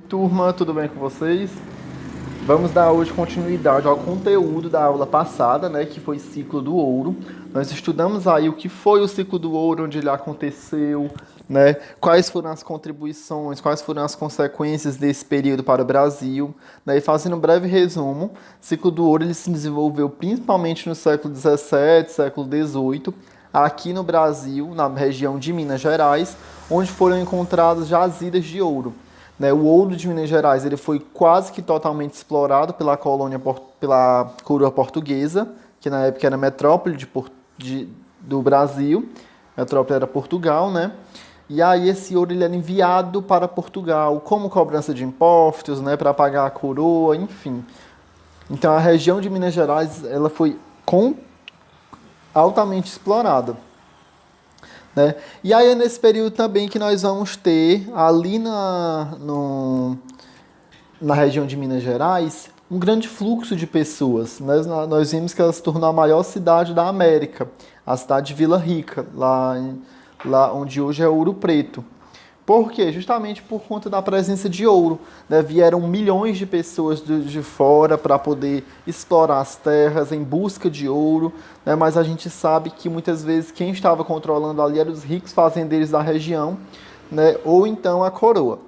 Turma, tudo bem com vocês? Vamos dar hoje continuidade ao conteúdo da aula passada, né, que foi ciclo do ouro. Nós estudamos aí o que foi o ciclo do ouro, onde ele aconteceu, né, quais foram as contribuições, quais foram as consequências desse período para o Brasil, né, e fazendo um breve resumo, o ciclo do ouro ele se desenvolveu principalmente no século XVII, século XVIII, aqui no Brasil, na região de Minas Gerais, onde foram encontradas jazidas de ouro. Né, o ouro de Minas Gerais ele foi quase que totalmente explorado pela pela coroa portuguesa, que na época era metrópole do Brasil, metrópole era Portugal, né? E aí esse ouro ele era enviado para Portugal como cobrança de impostos, né, para pagar a coroa, enfim. Então a região de Minas Gerais ela foi altamente explorada. Né? E aí é nesse período também que nós vamos ter ali na região de Minas Gerais um grande fluxo de pessoas. Nós vimos que ela se tornou a maior cidade da América, a cidade de Vila Rica, lá onde hoje é Ouro Preto. Por quê? Justamente por conta da presença de ouro. Né? Vieram milhões de pessoas de fora para poder explorar as terras em busca de ouro, né? Mas a gente sabe que muitas vezes quem estava controlando ali eram os ricos fazendeiros da região, né? Ou então a coroa.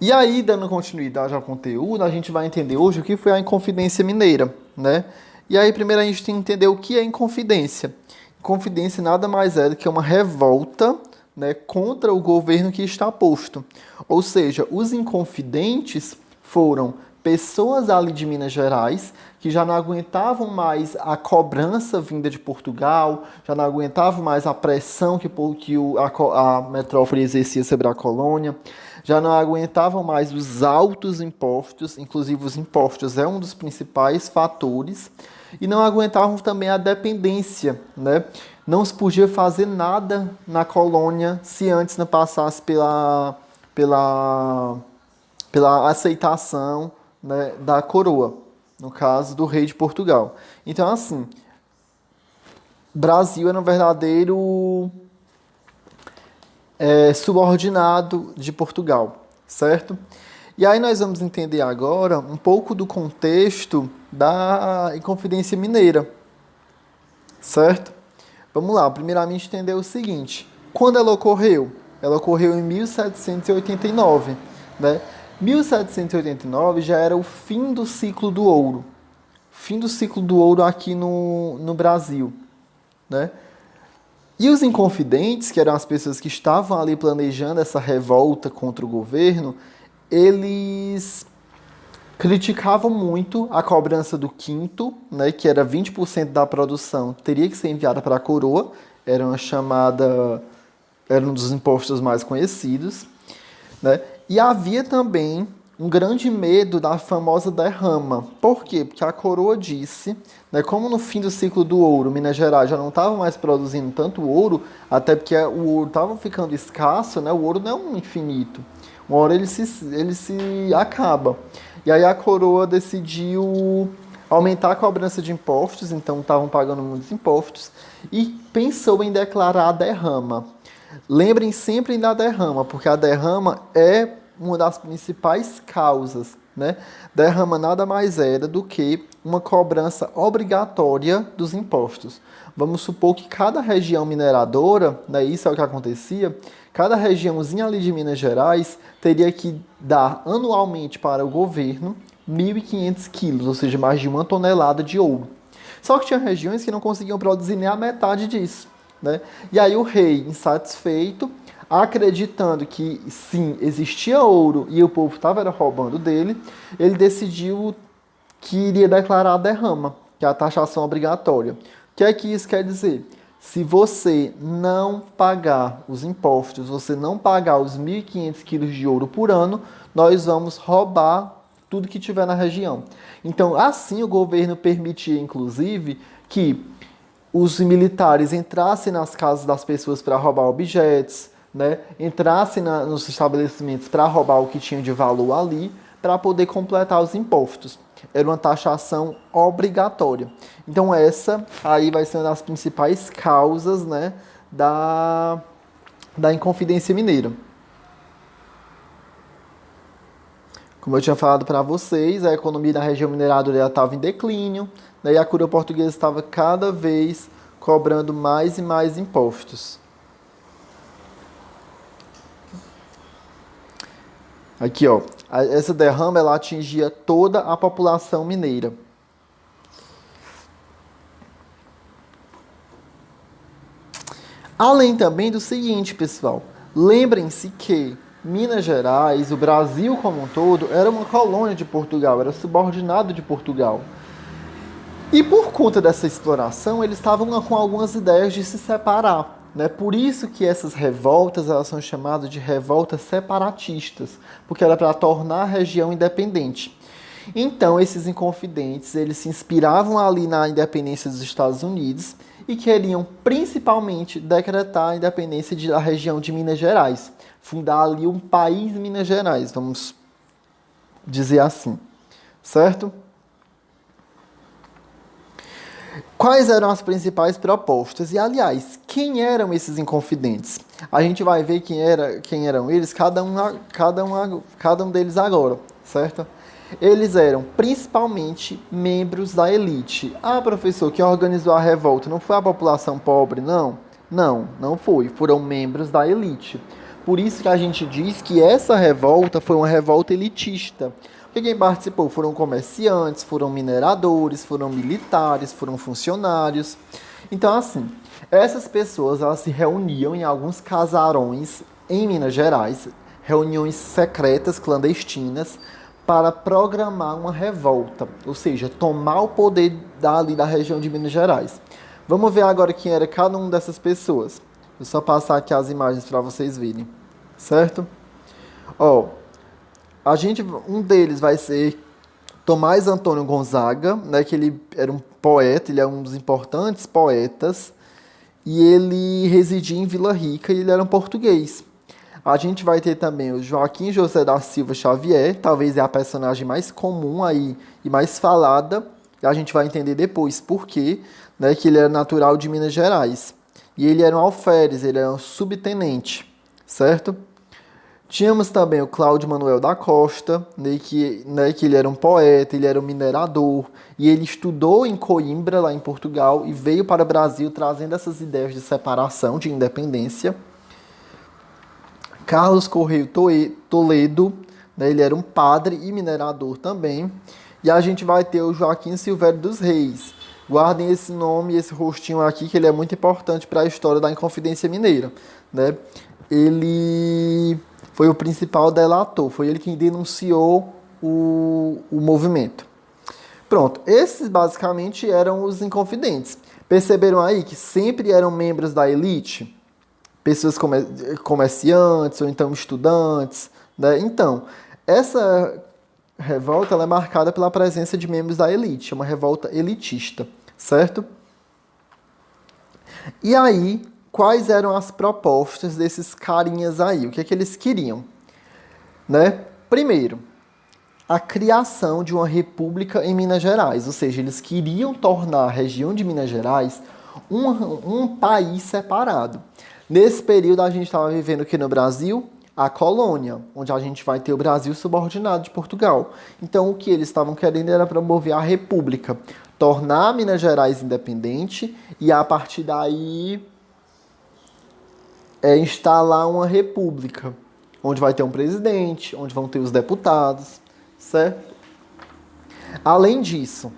E aí, dando continuidade ao conteúdo, a gente vai entender hoje o que foi a Inconfidência Mineira, né? E aí, primeiro a gente tem que entender o que é Inconfidência. Inconfidência nada mais é do que uma revolta, né, contra o governo que está posto. Ou seja, os inconfidentes foram pessoas ali de Minas Gerais que já não aguentavam mais a cobrança vinda de Portugal, já não aguentavam mais a pressão a metrópole exercia sobre a colônia, já não aguentavam mais os altos impostos, inclusive os impostos é um dos principais fatores, e não aguentavam também a dependência, né? Não se podia fazer nada na colônia se antes não passasse pela, pela aceitação, né, da coroa, no caso do rei de Portugal. Então, assim, Brasil era um verdadeiro subordinado de Portugal, certo? E aí nós vamos entender agora um pouco do contexto da Inconfidência Mineira, certo? Vamos lá, primeiramente entender o seguinte: quando ela ocorreu? Ela ocorreu em 1789, né? 1789 já era o fim do ciclo do ouro, fim do ciclo do ouro aqui no Brasil, né? E os inconfidentes, que eram as pessoas que estavam ali planejando essa revolta contra o governo, eles criticavam muito a cobrança do quinto, né, que era 20% da produção, teria que ser enviada para a coroa, era um dos impostos mais conhecidos, né? E havia também um grande medo da famosa derrama. Por quê? Porque a coroa disse, né, como no fim do ciclo do ouro, Minas Gerais já não estava mais produzindo tanto ouro, até porque o ouro estava ficando escasso, né? O ouro não é um infinito. Uma hora ele se acaba. E aí a coroa decidiu aumentar a cobrança de impostos, então estavam pagando muitos impostos, e pensou em declarar a derrama. Lembrem sempre da derrama, porque a derrama é uma das principais causas, né? Derrama nada mais era do que uma cobrança obrigatória dos impostos. Vamos supor que cada região mineradora, né, isso é o que acontecia, cada regiãozinha ali de Minas Gerais teria que dar anualmente para o governo 1.500 quilos, ou seja, mais de 1 tonelada de ouro. Só que tinha regiões que não conseguiam produzir nem a metade disso. Né? E aí o rei, insatisfeito, acreditando que sim, existia ouro e o povo estava roubando dele, ele decidiu que iria declarar a derrama, que é a taxação obrigatória. O que é que isso quer dizer? Se você não pagar os impostos, você não pagar os 1.500 quilos de ouro por ano, nós vamos roubar tudo que tiver na região. Então, assim, o governo permitia, inclusive, que os militares entrassem nas casas das pessoas para roubar objetos, né? Entrassem nos estabelecimentos para roubar o que tinha de valor ali, para poder completar os impostos. Era uma taxação obrigatória. Então essa aí vai ser uma das principais causas, né, da Inconfidência Mineira. Como eu tinha falado para vocês, a economia da região mineradora estava em declínio, né, e a coroa portuguesa estava cada vez cobrando mais e mais impostos. Aqui, ó, essa derrama ela atingia toda a população mineira. Além também do seguinte, pessoal, lembrem-se que Minas Gerais, o Brasil como um todo, era uma colônia de Portugal, era subordinado de Portugal. E por conta dessa exploração, eles estavam com algumas ideias de se separar. Né? Por isso que essas revoltas elas são chamadas de revoltas separatistas, porque era para tornar a região independente. Então, esses inconfidentes, eles se inspiravam ali na independência dos Estados Unidos e queriam principalmente decretar a independência da região de Minas Gerais, fundar ali um país Minas Gerais, vamos dizer assim, certo? Quais eram as principais propostas? E, aliás, quem eram esses inconfidentes? A gente vai ver quem eram eles, cada um deles agora, certo? Eles eram principalmente membros da elite. Ah, professor, quem organizou a revolta não foi a população pobre, não? Não foi. Foram membros da elite. Por isso que a gente diz que essa revolta foi uma revolta elitista. Porque quem participou foram comerciantes, foram mineradores, foram militares, foram funcionários. Então, assim, essas pessoas elas se reuniam em alguns casarões em Minas Gerais, reuniões secretas, clandestinas, para programar uma revolta, ou seja, tomar o poder dali da região de Minas Gerais. Vamos ver agora quem era cada uma dessas pessoas. Vou só passar aqui as imagens para vocês verem, certo? Ó, um deles vai ser Tomás Antônio Gonzaga, né, que ele era um poeta, ele é um dos importantes poetas, e ele residia em Vila Rica e ele era um português. A gente vai ter também o Joaquim José da Silva Xavier, talvez é a personagem mais comum aí e mais falada, e a gente vai entender depois por quê, né, que ele era natural de Minas Gerais. E ele era um alferes, ele era um subtenente, certo? Tínhamos também o Cláudio Manuel da Costa, né, que ele era um poeta, ele era um minerador, e ele estudou em Coimbra, lá em Portugal, e veio para o Brasil trazendo essas ideias de separação, de independência. Carlos Correio Toledo, né, ele era um padre e minerador também. E a gente vai ter o Joaquim Silvério dos Reis. Guardem esse nome e esse rostinho aqui, que ele é muito importante para a história da Inconfidência Mineira. Né? Ele foi o principal delator, foi ele quem denunciou o movimento. Pronto, esses basicamente eram os inconfidentes. Perceberam aí que sempre eram membros da elite? Pessoas comerciantes ou então estudantes, né? Então, essa revolta ela é marcada pela presença de membros da elite, é uma revolta elitista, certo? E aí, quais eram as propostas desses carinhas aí? O que é que eles queriam? Né? Primeiro, a criação de uma república em Minas Gerais, ou seja, eles queriam tornar a região de Minas Gerais um país separado. Nesse período, a gente estava vivendo aqui no Brasil a colônia, onde a gente vai ter o Brasil subordinado de Portugal. Então, o que eles estavam querendo era promover a república, tornar Minas Gerais independente e, a partir daí, instalar uma república, onde vai ter um presidente, onde vão ter os deputados, certo? Além disso,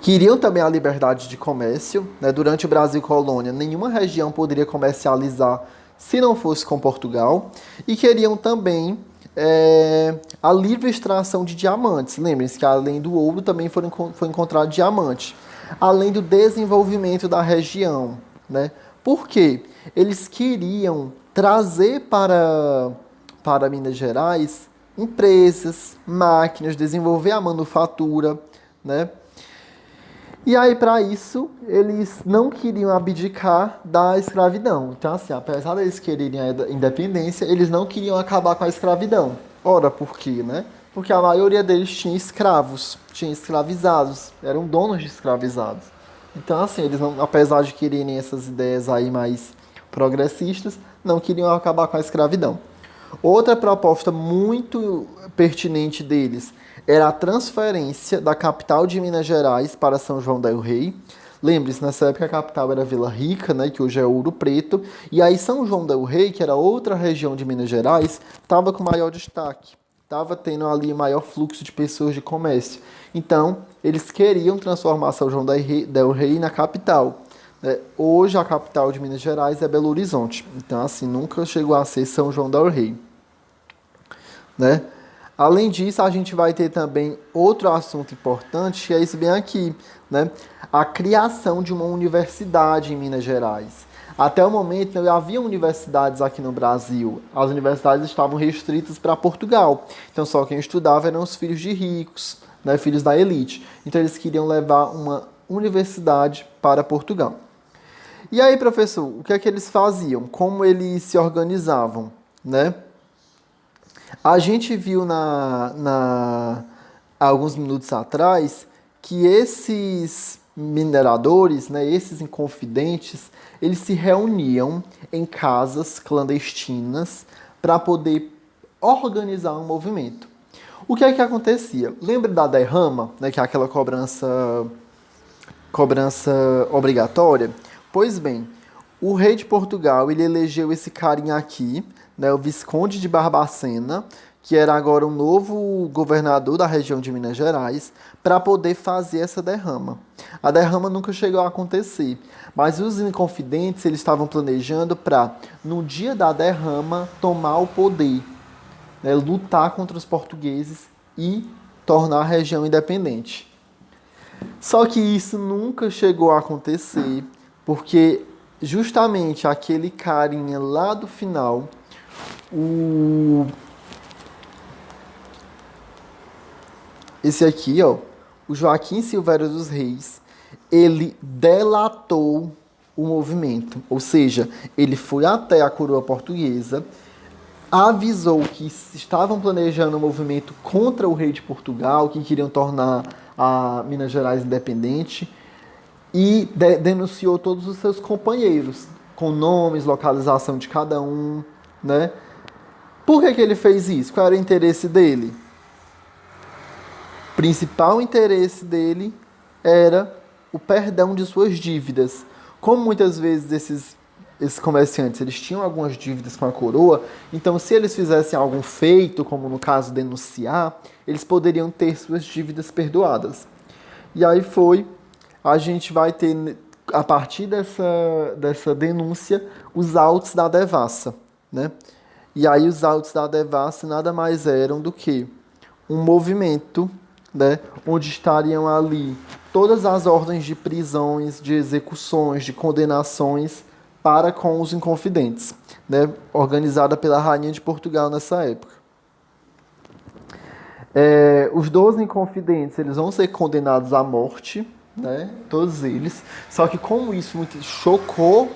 queriam também a liberdade de comércio, né? Durante o Brasil colônia, nenhuma região poderia comercializar se não fosse com Portugal. E queriam também a livre extração de diamantes. Lembrem-se que além do ouro também foi encontrado diamante. Além do desenvolvimento da região. Né? Por quê? Eles queriam trazer para Minas Gerais empresas, máquinas, desenvolver a manufatura, né? E aí, para isso, eles não queriam abdicar da escravidão. Então, assim, apesar deles quererem a independência, eles não queriam acabar com a escravidão. Ora, por quê, né? Porque a maioria deles tinha escravos, tinha escravizados, eram donos de escravizados. Então, assim, eles não, apesar de quererem essas ideias aí mais progressistas, não queriam acabar com a escravidão. Outra proposta muito pertinente deles era a transferência da capital de Minas Gerais para São João del Rei. Lembre-se, nessa época a capital era Vila Rica, né, que hoje é Ouro Preto, e aí São João del Rei, que era outra região de Minas Gerais, estava com maior destaque, estava tendo ali maior fluxo de pessoas de comércio. Então, eles queriam transformar São João del Rei na capital. Hoje a capital de Minas Gerais é Belo Horizonte, então assim, nunca chegou a ser São João del Rei, né? Além disso, a gente vai ter também outro assunto importante, que é esse bem aqui, né? A criação de uma universidade em Minas Gerais. Até o momento não havia universidades aqui no Brasil. As universidades estavam restritas para Portugal. Então só quem estudava eram os filhos de ricos, né? Filhos da elite. Então eles queriam levar uma universidade para Portugal. E aí, professor, o que é que eles faziam? Como eles se organizavam, né? A gente viu há alguns minutos atrás que esses mineradores, né, esses inconfidentes, eles se reuniam em casas clandestinas para poder organizar um movimento. O que é que acontecia? Lembra da derrama, né, que é aquela cobrança obrigatória? Pois bem, o rei de Portugal, ele elegeu esse carinha aqui, né, o Visconde de Barbacena, que era agora o novo governador da região de Minas Gerais, para poder fazer essa derrama. A derrama nunca chegou a acontecer, mas os inconfidentes eles estavam planejando para, no dia da derrama, tomar o poder, né, lutar contra os portugueses e tornar a região independente. Só que isso nunca chegou a acontecer, porque justamente aquele carinha lá do final, esse aqui, ó, o Joaquim Silvério dos Reis, ele delatou o movimento. Ou seja, ele foi até a coroa portuguesa, avisou que estavam planejando um movimento contra o rei de Portugal, que queriam tornar a Minas Gerais independente, e denunciou todos os seus companheiros, com nomes, localização de cada um, né? Por que ele fez isso? Qual era o interesse dele? O principal interesse dele era o perdão de suas dívidas. Como muitas vezes esses comerciantes eles tinham algumas dívidas com a coroa, então se eles fizessem algum feito, como no caso denunciar, eles poderiam ter suas dívidas perdoadas. E aí a gente vai ter, a partir dessa denúncia, os autos da devassa, né? E aí os autos da devassa nada mais eram do que um movimento, né, onde estariam ali todas as ordens de prisões, de execuções, de condenações para com os inconfidentes, né, organizada pela Rainha de Portugal nessa época. Os 12 inconfidentes eles vão ser condenados à morte, né, todos eles, só que como isso muito chocou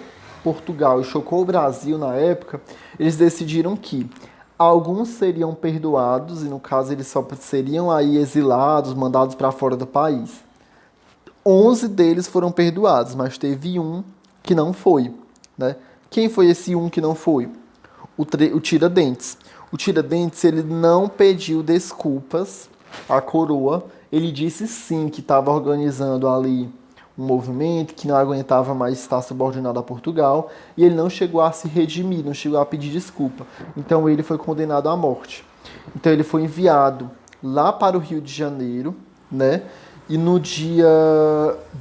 Portugal e chocou o Brasil na época, eles decidiram que alguns seriam perdoados, e no caso eles só seriam aí exilados, mandados para fora do país. 11 deles foram perdoados, mas teve um que não foi, né? Quem foi esse um que não foi? O Tiradentes. O Tiradentes, ele não pediu desculpas à coroa, ele disse sim que estava organizando ali um movimento, que não aguentava mais estar subordinado a Portugal, e ele não chegou a se redimir, não chegou a pedir desculpa. Então ele foi condenado à morte. Então ele foi enviado lá para o Rio de Janeiro, né? E no dia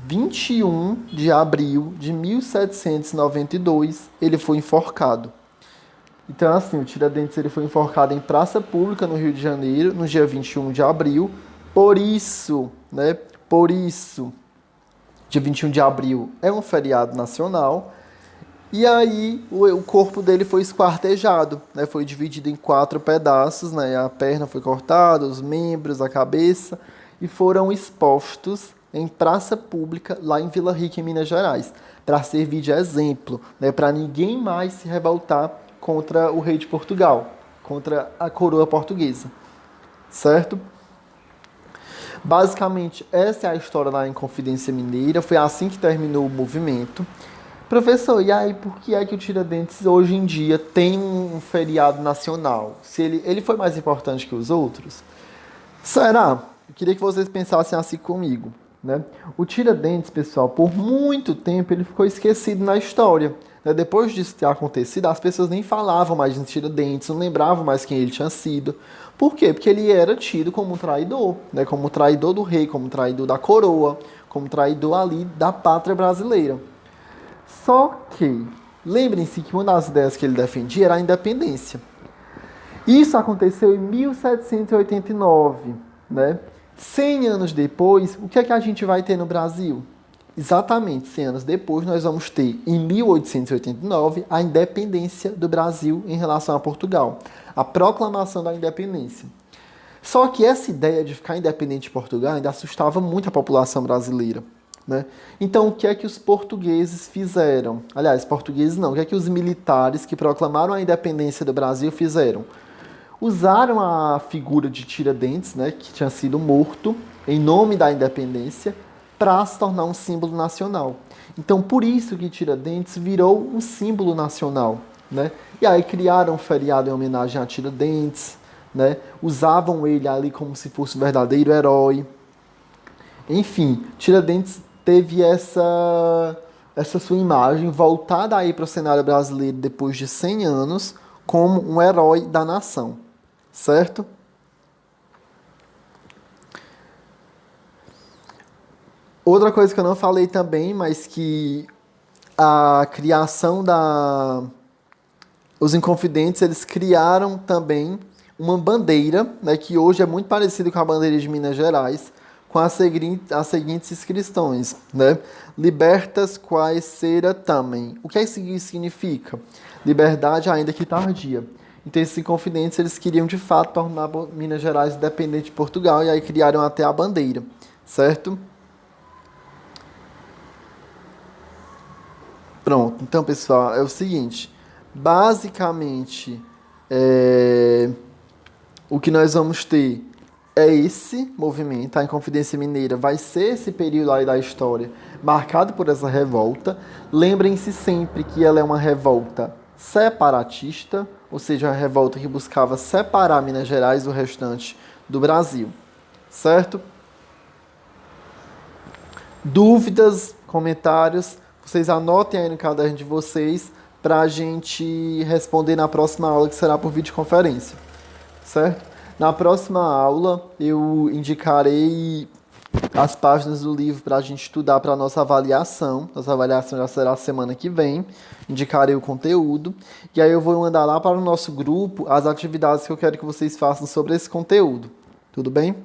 21 de abril de 1792, ele foi enforcado. Então, assim, o Tiradentes ele foi enforcado em praça pública no Rio de Janeiro, no dia 21 de abril. Por isso, né? Por isso, dia 21 de abril é um feriado nacional. E aí o corpo dele foi esquartejado, né? Foi dividido em 4 pedaços, né? A perna foi cortada, os membros, a cabeça, e foram expostos em praça pública lá em Vila Rica, em Minas Gerais, para servir de exemplo, né? Para ninguém mais se revoltar contra o rei de Portugal, contra a coroa portuguesa, certo? Basicamente, essa é a história da Inconfidência Mineira. Foi assim que terminou o movimento. Professor, e aí por que é que o Tiradentes hoje em dia tem um feriado nacional? Se ele foi mais importante que os outros? Será? Eu queria que vocês pensassem assim comigo, né? O Tiradentes, pessoal, por muito tempo ele ficou esquecido na história, né? Depois disso ter acontecido, as pessoas nem falavam mais de Tiradentes, não lembravam mais quem ele tinha sido. Por quê? Porque ele era tido como um traidor, né? Como traidor do rei, como traidor da coroa, como traidor ali da pátria brasileira. Só que, lembrem-se que uma das ideias que ele defendia era a independência. Isso aconteceu em 1789, né? 100 anos depois, o que é que a gente vai ter no Brasil? Exatamente 100 anos depois, nós vamos ter, em 1889, a independência do Brasil em relação a Portugal. A proclamação da independência. Só que essa ideia de ficar independente de Portugal ainda assustava muito a população brasileira, né? Então, o que é que os portugueses fizeram? Aliás, portugueses não, o que é que os militares que proclamaram a independência do Brasil fizeram? Usaram a figura de Tiradentes, né, que tinha sido morto, em nome da independência, para se tornar um símbolo nacional. Então, por isso que Tiradentes virou um símbolo nacional, né? E aí criaram um feriado em homenagem a Tiradentes, né? Usavam ele ali como se fosse um verdadeiro herói. Enfim, Tiradentes teve essa sua imagem voltada aí para o cenário brasileiro depois de 100 anos como um herói da nação, certo? Outra coisa que eu não falei também, mas que a criação da os Inconfidentes, eles criaram também uma bandeira, né, que hoje é muito parecida com a bandeira de Minas Gerais, com as seguintes inscrições, né? Libertas quae sera tamen. O que isso significa? Liberdade ainda que tardia. Então esses Inconfidentes, eles queriam de fato tornar Minas Gerais independente de Portugal e aí criaram até a bandeira, certo? Pronto, então pessoal, é o seguinte, basicamente o que nós vamos ter é esse movimento, a Inconfidência Mineira vai ser esse período aí da história marcado por essa revolta. Lembrem-se sempre que ela é uma revolta separatista, ou seja, uma revolta que buscava separar Minas Gerais do restante do Brasil, certo? Dúvidas, comentários, vocês anotem aí no caderno de vocês para a gente responder na próxima aula, que será por videoconferência, certo? Na próxima aula, eu indicarei as páginas do livro para a gente estudar para a nossa avaliação. Nossa avaliação já será semana que vem. Indicarei o conteúdo. E aí eu vou mandar lá para o nosso grupo as atividades que eu quero que vocês façam sobre esse conteúdo. Tudo bem?